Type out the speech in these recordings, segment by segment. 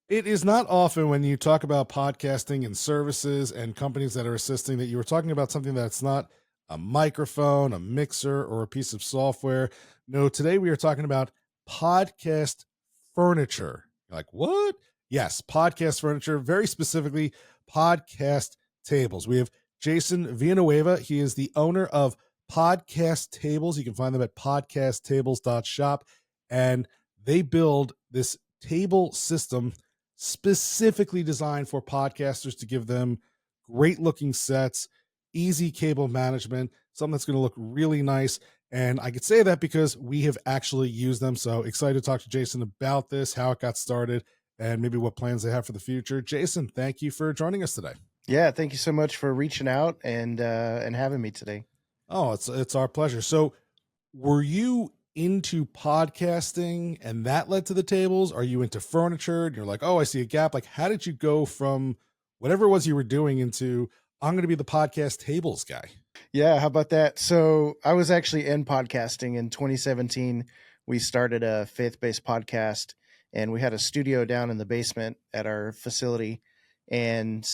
It is not often when you talk about podcasting and services and companies that are assisting that you were talking about something that's not a microphone, a mixer, or a piece of software. No, today we are talking about podcast furniture. You're like, what? Yes, podcast furniture, very specifically podcast tables. We have Jason Villanueva. He is the owner of Podcast Tables. You can find them at podcasttables.shop. And they build this table system specifically designed for podcasters to give them great looking sets, easy cable management, something that's going to look really nice. And I could say that because we have actually used them. So excited to talk to Jason about this, how it got started, and maybe what plans they have for the future. Jason, thank you for joining us today. Yeah, thank you so much for reaching out and having me today. Oh, it's our pleasure. So were you into podcasting and that led to the tables? Are you into furniture and you're like, oh, I see a gap? Like, how did you go from whatever it was you were doing into I'm going to be the podcast tables guy? Yeah, how about that? So I was actually in podcasting in 2017. We started a faith-based podcast, and we had a studio down in the basement at our facility, and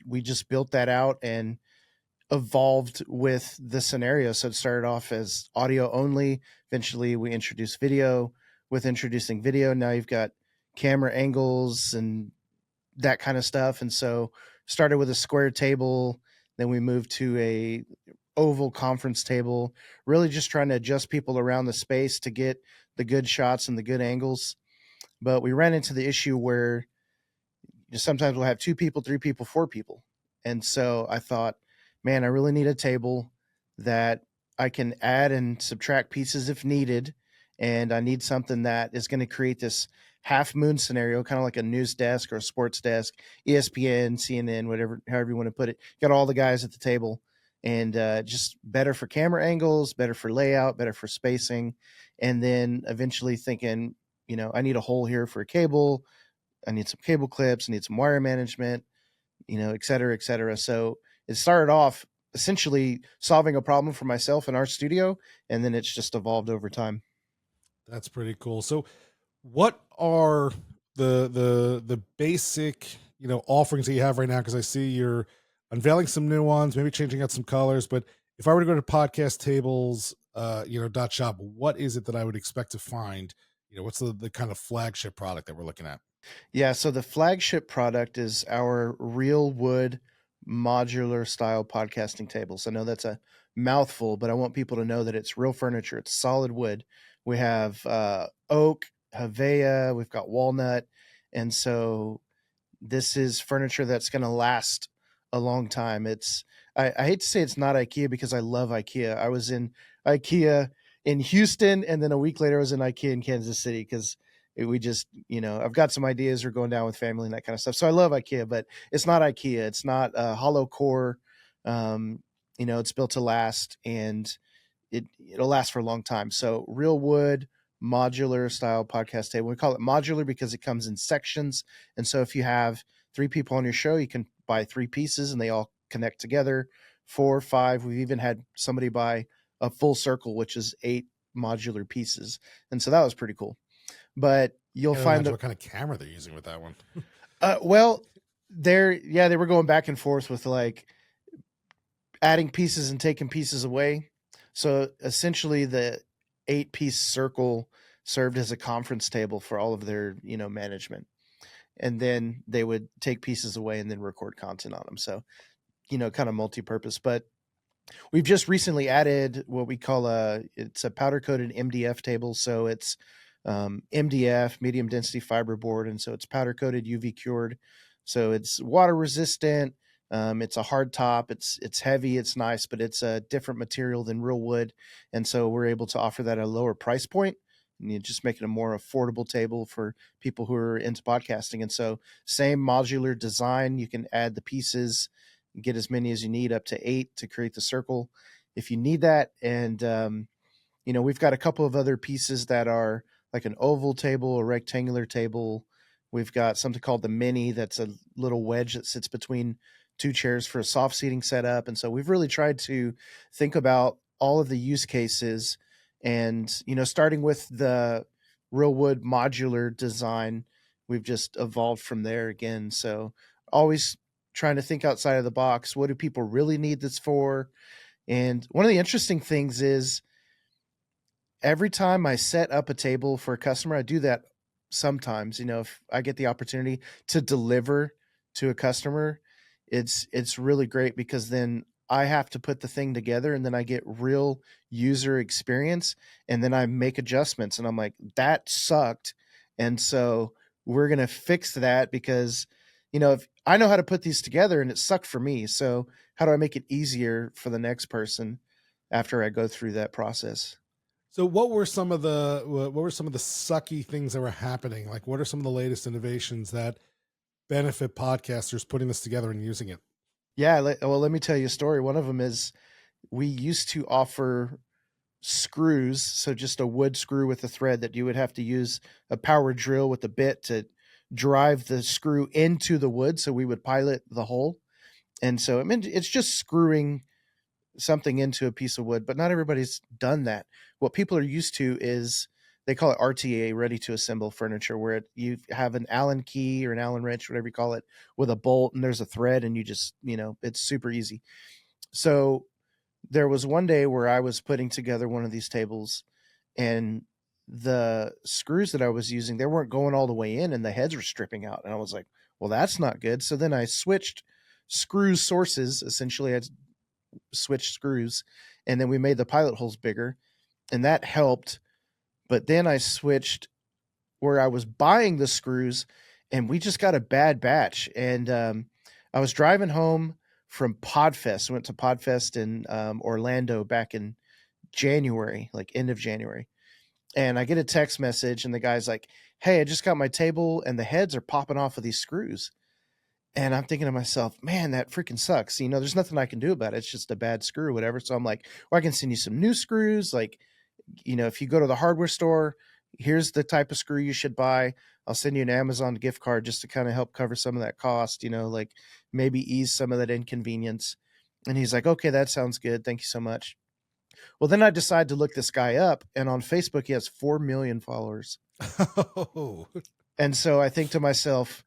we just built that out and evolved with the scenario. So it started off as audio only. Eventually, we introduced video. With introducing video, now you've got camera angles and that kind of stuff. And so started with a square table, then we moved to a oval conference table, really just trying to adjust people around the space to get the good shots and the good angles. But we ran into the issue where sometimes we'll have 2 people, 3 people, 4 people. And so I thought, man, I really need a table that I can add and subtract pieces if needed. And I need something that is going to create this half moon scenario, kind of like a news desk or a sports desk, ESPN, CNN, whatever, however you want to put it. Got all the guys at the table, and just better for camera angles, better for layout, better for spacing. And then eventually thinking, I need a hole here for a cable. I need some cable clips. I need some wire management, et cetera, et cetera. So it started off essentially solving a problem for myself in our studio, and then it's just evolved over time. That's pretty cool. So what are the basic, offerings that you have right now? Because I see you're unveiling some new ones, maybe changing out some colors. But if I were to go to podcast tables, dot shop, what is it that I would expect to find? What's the kind of flagship product that we're looking at? Yeah, so the flagship product is our real wood modular style podcasting tables. I know that's a mouthful, but I want people to know that it's real furniture. It's solid wood. We have oak, Havea, we've got walnut. And so this is furniture that's going to last a long time. I hate to say it's not IKEA because I love IKEA. I was in IKEA in Houston, and then a week later I was in IKEA in Kansas City because we just, I've got some ideas. We're going down with family and that kind of stuff. So I love IKEA, but it's not IKEA. It's not a hollow core. It's built to last, and it'll last for a long time. So real wood modular style podcast table. We call it modular because it comes in sections. And so if you have 3 people on your show, you can buy 3 pieces and they all connect together. 4, 5. We've even had somebody buy a full circle, which is 8 modular pieces. And so that was pretty cool. But you'll find what kind of camera they're using with that one. well, they were going back and forth with like adding pieces and taking pieces away. So essentially the 8-piece circle served as a conference table for all of their, management. And then they would take pieces away and then record content on them. So, kind of multi-purpose. But we've just recently added what we call it's a powder coated MDF table. So it's MDF, medium density fiberboard. And so it's powder coated, UV cured. So it's water resistant. It's a hard top. It's heavy. It's nice, but it's a different material than real wood. And so we're able to offer that at a lower price point, and you just make it a more affordable table for people who are into podcasting. And so same modular design, you can add the pieces, get as many as you need, up to 8 to create the circle if you need that. And, we've got a couple of other pieces that are like an oval table, a rectangular table. We've got something called the mini. That's a little wedge that sits between 2 chairs for a soft seating setup. And so we've really tried to think about all of the use cases, and, starting with the real wood modular design, we've just evolved from there again. So always trying to think outside of the box. What do people really need this for? And one of the interesting things is every time I set up a table for a customer, I do that sometimes, if I get the opportunity to deliver to a customer, it's really great because then I have to put the thing together and then I get real user experience and then I make adjustments and I'm like, that sucked. And so we're going to fix that because if I know how to put these together and it sucked for me. So how do I make it easier for the next person after I go through that process? So what were some of the sucky things that were happening? Like what are some of the latest innovations that benefit podcasters putting this together and using it? Yeah, well, let me tell you a story. One of them is we used to offer screws, so just a wood screw with a thread that you would have to use a power drill with a bit to drive the screw into the wood. So we would pilot the hole. And so, I mean, it's just screwing something into a piece of wood, but not everybody's done that. What people are used to is they call it RTA, ready to assemble furniture, where you have an Allen key or an Allen wrench, whatever you call it, with a bolt and there's a thread, and you just, it's super easy. So there was one day where I was putting together one of these tables, and the screws that I was using, they weren't going all the way in, and the heads were stripping out. And I was like, well, that's not good. So then I switched screw sources. Essentially, I switched screws, and then we made the pilot holes bigger, and that helped. But then I switched where I was buying the screws, and we just got a bad batch. And I was driving home from Podfest. I went to Podfest in Orlando back in January, like end of January. And I get a text message, and the guy's like, "Hey, I just got my table, and the heads are popping off of these screws." And I'm thinking to myself, man, that freaking sucks. There's nothing I can do about it. It's just a bad screw or whatever. So I'm like, well, I can send you some new screws. Like, if you go to the hardware store, here's the type of screw you should buy. I'll send you an Amazon gift card just to kind of help cover some of that cost, like maybe ease some of that inconvenience. And he's like, okay, that sounds good. Thank you so much. Well, then I decide to look this guy up, and on Facebook, he has 4 million followers. Oh, And so I think to myself,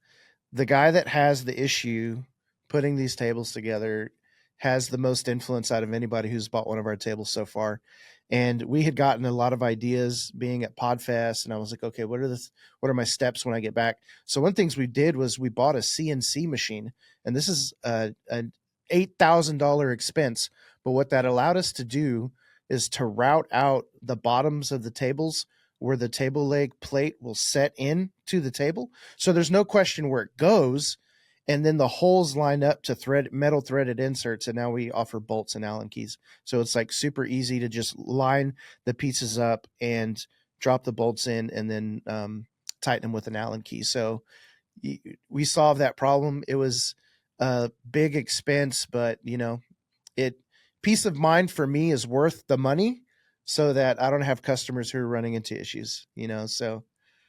the guy that has the issue putting these tables together has the most influence out of anybody who's bought one of our tables so far. And we had gotten a lot of ideas being at Podfest, and I was like, okay, what are my steps when I get back? So one of the things we did was we bought a CNC machine, and this is an $8,000 expense. But what that allowed us to do is to route out the bottoms of the tables where the table leg plate will set in to the table. So there's no question where it goes. And then the holes line up to metal threaded inserts. And now we offer bolts and Allen keys. So it's like super easy to just line the pieces up and drop the bolts in and then tighten them with an Allen key. So we solved that problem. It was a big expense, but it peace of mind for me is worth the money so that I don't have customers who are running into issues, so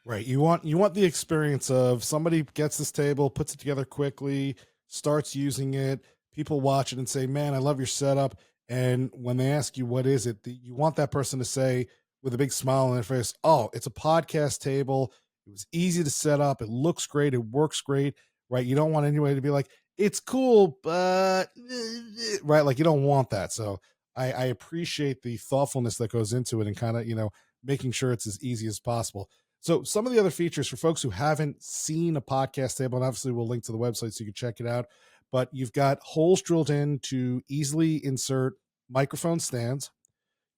right. You want the experience of somebody gets this table, puts it together quickly, starts using it. People watch it and say, "Man, I love your setup." And when they ask you what is it, you want that person to say with a big smile on their face, "Oh, it's a podcast table. It was easy to set up. It looks great. It works great." Right? You don't want anybody to be like, "It's cool, but," right? Like you don't want that. So I appreciate the thoughtfulness that goes into it and kind of making sure it's as easy as possible. So some of the other features for folks who haven't seen a podcast table, and obviously we'll link to the website so you can check it out. But you've got holes drilled in to easily insert microphone stands.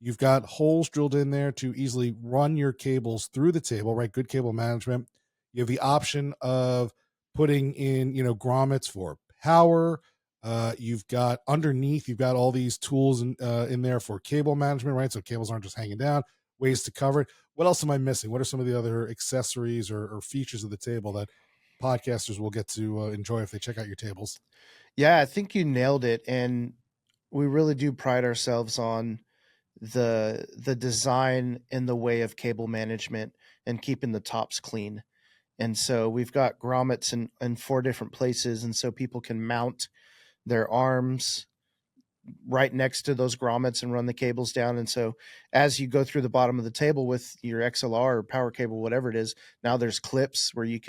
You've got holes drilled in there to easily run your cables through the table, right? Good cable management. You have the option of putting in, grommets for power. You've got underneath, you've got all these tools in there for cable management, right? So cables aren't just hanging down, ways to cover it. What else am I missing? What are some of the other accessories or features of the table that podcasters will get to enjoy if they check out your tables? yeah, I think you nailed it. And we really do pride ourselves on the design and the way of cable management and keeping the tops clean. And so we've got grommets in 4 different places, and so people can mount their arms right next to those grommets and run the cables down. And so as you go through the bottom of the table with your XLR or power cable, whatever it is, now there's clips where you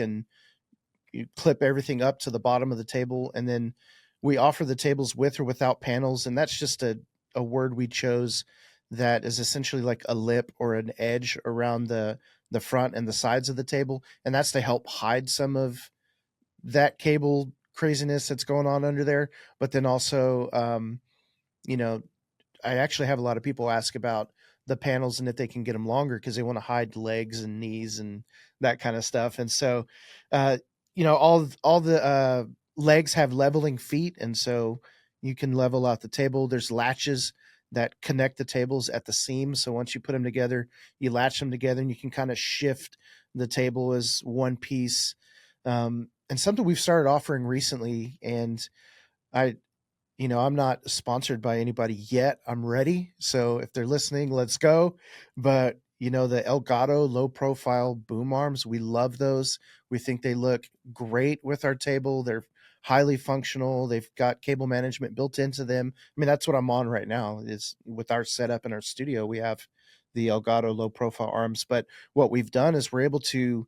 clip everything up to the bottom of the table. And then we offer the tables with or without panels. And that's just a word we chose that is essentially like a lip or an edge around the front and the sides of the table. And that's to help hide some of that cable craziness that's going on under there. But then also, you know, I actually have a lot of people ask about the panels and if they can get them longer because they want to hide legs and knees and that kind of stuff. And so, uh, all the legs have leveling feet, and so you can level out the table. There's latches that connect the tables at the seam. So once you put them together, you latch them together, and you can kind of shift the table as one piece. And something we've started offering recently, and I I'm not sponsored by anybody yet. I'm ready. So if they're listening, let's go. But the Elgato low profile boom arms, we love those. We think they look great with our table. They're highly functional. They've got cable management built into them. I mean, that's what I'm on right now is with our setup in our studio. We have the Elgato low profile arms. But what we've done is we're able to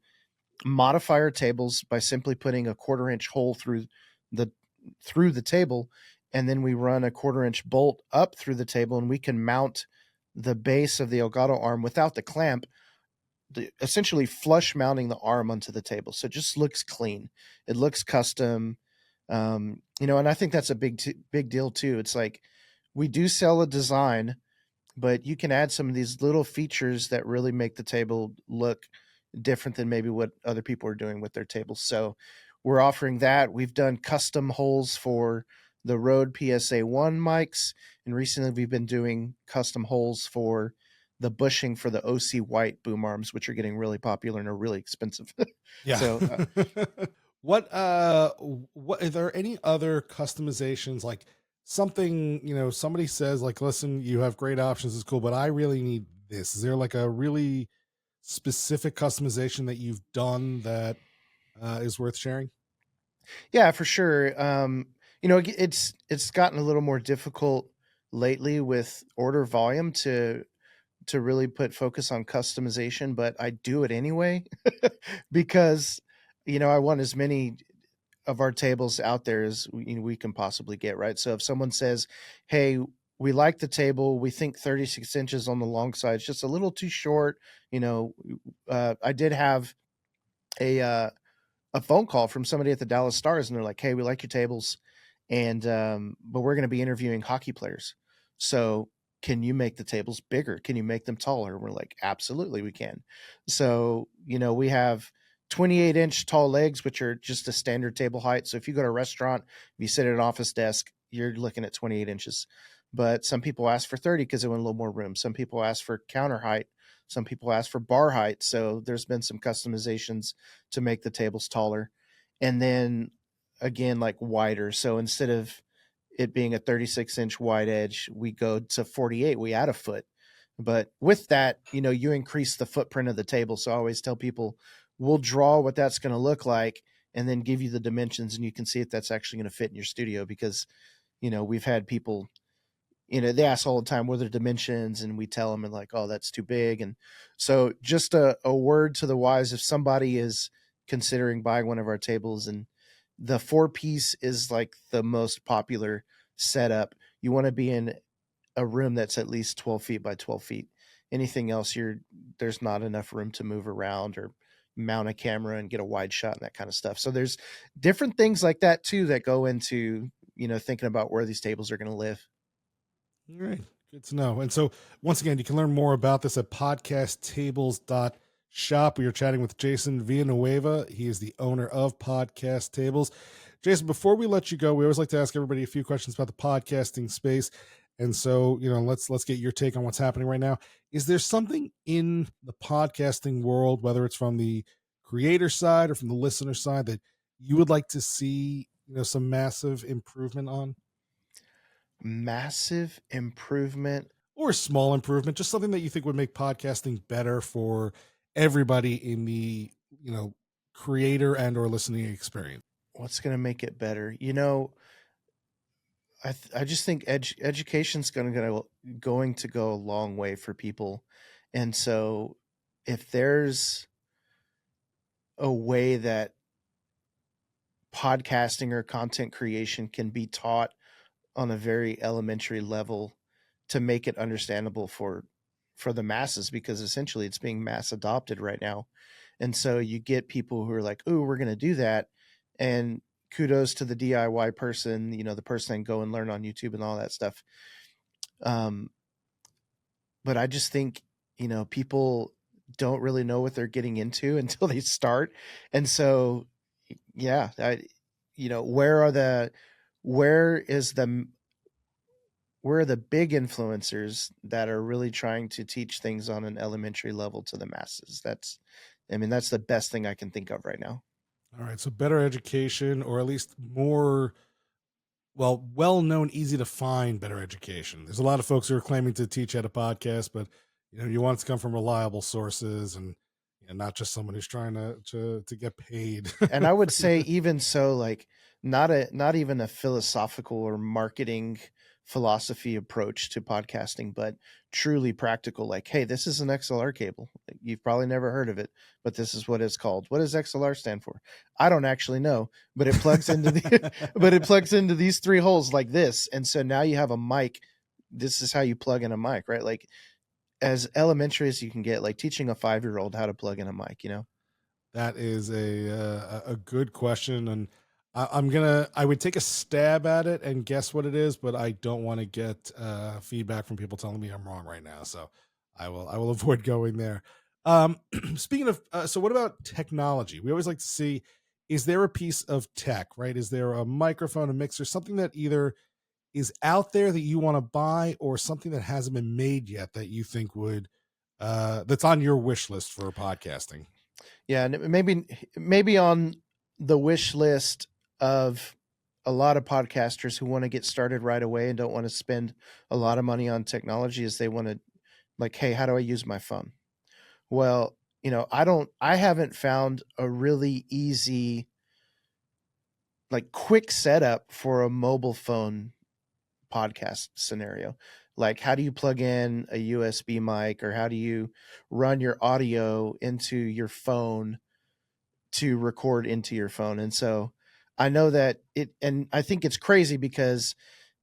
modify our tables by simply putting a 1/4 inch hole the through the table, and then we run a 1/4 inch bolt up through the table, and we can mount the base of the Elgato arm without the clamp, essentially flush mounting the arm onto the table. So it just looks clean. It looks custom. And I think that's a big deal too. It's like we do sell a design, but you can add some of these little features that really make the table look different than maybe what other people are doing with their tables. So we're offering that. We've done custom holes for the Rode PSA1 mics, and recently we've been doing custom holes for the bushing for the OC White boom arms, which are getting really popular and are really expensive. Yeah. so What are there any other customizations, like something, somebody says like, listen, you have great options, it's cool, but I really need this. Is there like a really specific customization that you've done that is worth sharing? Yeah, for sure. It's gotten a little more difficult lately with order volume to really put focus on customization, but I do it anyway because I want as many of our tables out there as we can possibly get, right? So if someone says, "Hey, we like the table, we think 36 inches on the long side is just a little too short," I did have a uh, a phone call from somebody at the Dallas Stars, and they're like, "Hey, we like your tables, and but we're going to be interviewing hockey players. So can you make the tables bigger? Can you make them taller?" And we're like, "Absolutely, we can." So we have 28-inch tall legs, which are just a standard table height. So if you go to a restaurant, if you sit at an office desk, you're looking at 28 inches. But some people ask for 30 because they want a little more room. Some people ask for counter height. Some people ask for bar height. So there's been some customizations to make the tables taller. And then again, like wider. So instead of it being a 36-inch wide edge, we go to 48, we add a foot. But with that, you increase the footprint of the table. So I always tell people we'll draw what that's going to look like and then give you the dimensions, and you can see if that's actually going to fit in your studio because we've had people they ask all the time what are the dimensions, and we tell them and like, oh, that's too big. And so just a word to the wise, if somebody is considering buying one of our tables, and the 4-piece is like the most popular setup, you want to be in a room that's at least 12 feet by 12 feet. Anything else, there's not enough room to move around or mount a camera and get a wide shot and that kind of stuff. So there's different things like that too that go into thinking about where these tables are going to live. All right. Good to know. And so, once again, you can learn more about this at podcasttables.shop. We are chatting with Jason Villanueva. He is the owner of Podcast Tables. Jason, before we let you go, we always like to ask everybody a few questions about the podcasting space. And so, let's get your take on what's happening right now. Is there something in the podcasting world, whether it's from the creator side or from the listener side, that you would like to see, some massive improvement on? Massive improvement. Or a small improvement, just something that you think would make podcasting better for everybody in the, creator and or listening experience. What's going to make it better? I just think education's going to go a long way for people, and so if there's a way that podcasting or content creation can be taught on a very elementary level to make it understandable for the masses, because essentially it's being mass adopted right now. And so you get people who are like, "Oh, we're going to do that." And kudos to the DIY person, the person that can go and learn on YouTube and all that stuff. Um, but I just think, people don't really know what they're getting into until they start. And so, yeah, where is the where are the big influencers that are really trying to teach things on an elementary level to the masses? That's the best thing I can think of right now. All right, so better education, or at least more well known, easy to find better education. There's a lot of folks who are claiming to teach at a podcast, but you want it to come from reliable sources, and not just someone who's trying to get paid. And I would say even so, like, not even a philosophical or marketing philosophy approach to podcasting, but truly practical. Like, hey, this is an XLR cable. You've probably never heard of it, but this is what it's called. What does XLR stand for? I don't actually know, but it plugs into but it plugs into these three holes like this, and so now you have a mic. This is how you plug in a mic, right? Like, as elementary as you can get, like teaching a 5-year-old how to plug in a mic. That is a good question, and I would take a stab at it and guess what it is, but I don't want to get feedback from people telling me I'm wrong right now, so I will avoid going there. Speaking of, so what about technology? We always like to see, is there a piece of tech, right? Is there a microphone, a mixer, something that either is out there that you want to buy, or something that hasn't been made yet that you think would that's on your wish list for podcasting? Yeah, and maybe on the wish list of a lot of podcasters who want to get started right away and don't want to spend a lot of money on technology, is they want to, like, hey, how do I use my phone? Well, I haven't found a really easy, like, quick setup for a mobile phone podcast scenario. Like, how do you plug in a USB mic, or how do you run your audio into your phone to record into your phone? And so I know that and I think it's crazy because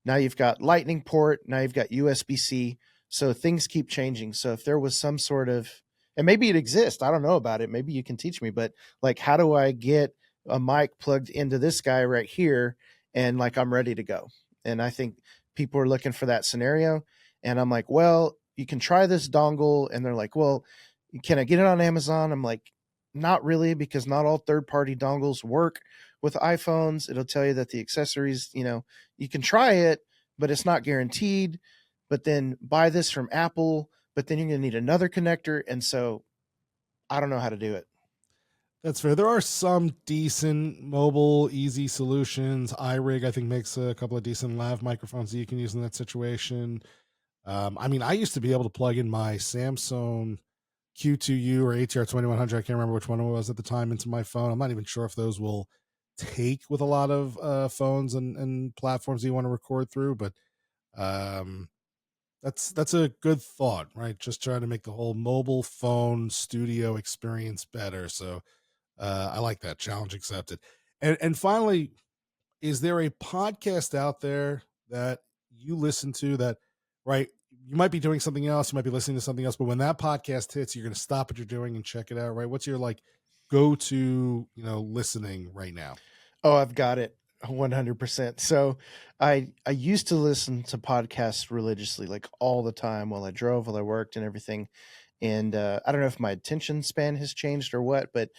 now you've got lightning port, now you've got USB-C, so things keep changing. So if there was some sort of, and maybe it exists, I don't know about it, maybe you can teach me, but like, how do I get a mic plugged into this guy right here and like I'm ready to go? And I think people are looking for that scenario, and I'm like, well, you can try this dongle, and they're like, well, can I get it on Amazon? I'm like, not really, because not all third-party dongles work with iPhones. It'll tell you that the accessories, you can try it, but it's not guaranteed. But then buy this from Apple, but then you're going to need another connector. And so I don't know how to do it. That's fair. There are some decent mobile, easy solutions. iRig, I think, makes a couple of decent lav microphones that you can use in that situation. I used to be able to plug in my Samsung Q2U or ATR 2100. I can't remember which one it was at the time, into my phone. I'm not even sure if those will take with a lot of phones and platforms that you want to record through, but um, that's a good thought, right? Just trying to make the whole mobile phone studio experience better. So I like that. Challenge accepted. And finally, is there a podcast out there that you listen to that, right? You might be doing something else, you might be listening to something else, but when that podcast hits, you're going to stop what you're doing and check it out, right? What's your like go to, listening right now? Oh, I've got it 100%. So I used to listen to podcasts religiously, like all the time, while I drove, while I worked and everything. And I don't know if my attention span has changed or what, but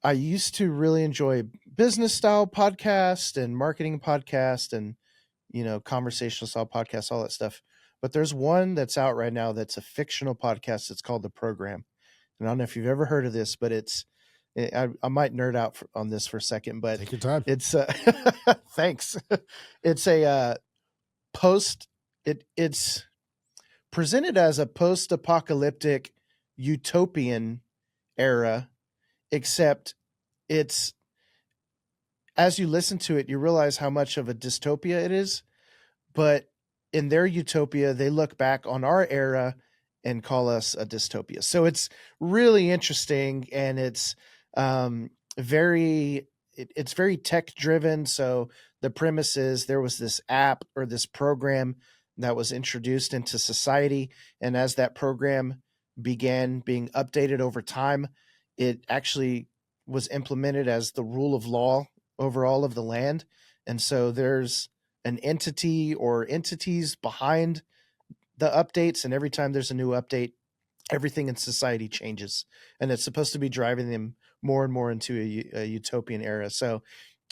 I used to really enjoy business style podcast and marketing podcast and, conversational style podcasts, all that stuff. But there's one that's out right now that's a fictional podcast. It's called The Program. And I don't know if you've ever heard of this, but I might nerd out on this for a second, but Take your time. it's thanks. It's a post. It's presented as a post-apocalyptic utopian era, except it's, as you listen to it, you realize how much of a dystopia it is. but in their utopia, they look back on our era and call us a dystopia. So it's really interesting, and it's very it's very tech driven. So the premise is there was this app or this program that was introduced into society, and as that program began being updated over time, it actually was implemented as the rule of law over all of the land. And so there's an entity or entities behind the updates, and every time there's a new update, everything in society changes, and it's supposed to be driving them more and more into a utopian era. So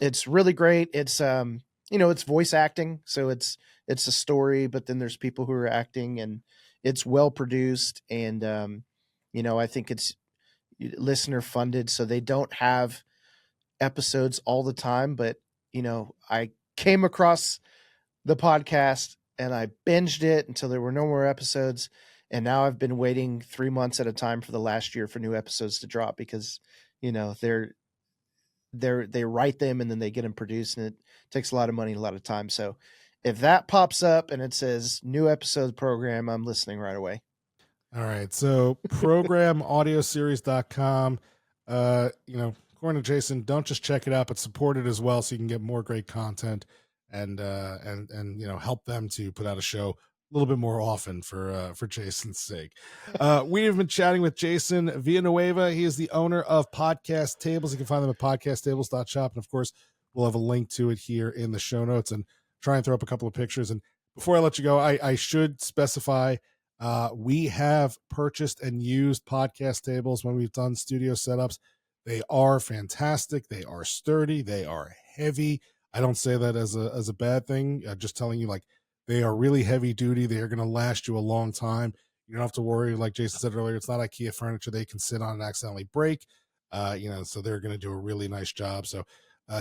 it's really great. It's it's voice acting, so it's a story, but then there's people who are acting, and it's well produced, and I think it's listener funded, so they don't have episodes all the time. But I came across the podcast and I binged it until there were no more episodes. And now I've been waiting 3 months at a time for the last year for new episodes to drop, because they write them and then they get them produced, and it takes a lot of money, a lot of time. So if that pops up and it says new episode program, I'm listening right away. All right. So programaudioseries.com. According to Jason, don't just check it out, but support it as well so you can get more great content and help them to put out a show a little bit more often for Jason's sake. We have been chatting with Jason Villanueva. He is the owner of Podcast Tables. You can find them at podcasttables.shop. And of course, we'll have a link to it here in the show notes, and try and throw up a couple of pictures. And before I let you go, I should specify we have purchased and used podcast tables when we've done studio setups. They are fantastic. They are sturdy. They are heavy. I don't say that as a bad thing. Just telling you, like, they are really heavy duty. They are going to last you a long time. You don't have to worry. Like Jason said earlier, it's not IKEA furniture they can sit on and accidentally break. So they're going to do a really nice job. So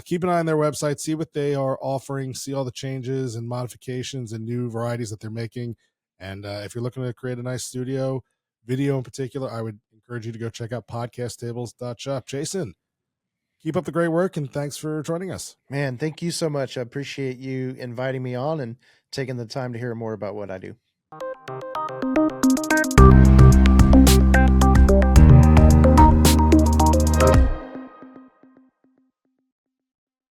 keep an eye on their website, see what they are offering, see all the changes and modifications and new varieties that they're making. And if you're looking to create a nice studio, video in particular, I would encourage you to go check out podcasttables.shop. Jason, keep up the great work, and thanks for joining us. Man, thank you so much. I appreciate you inviting me on and taking the time to hear more about what I do.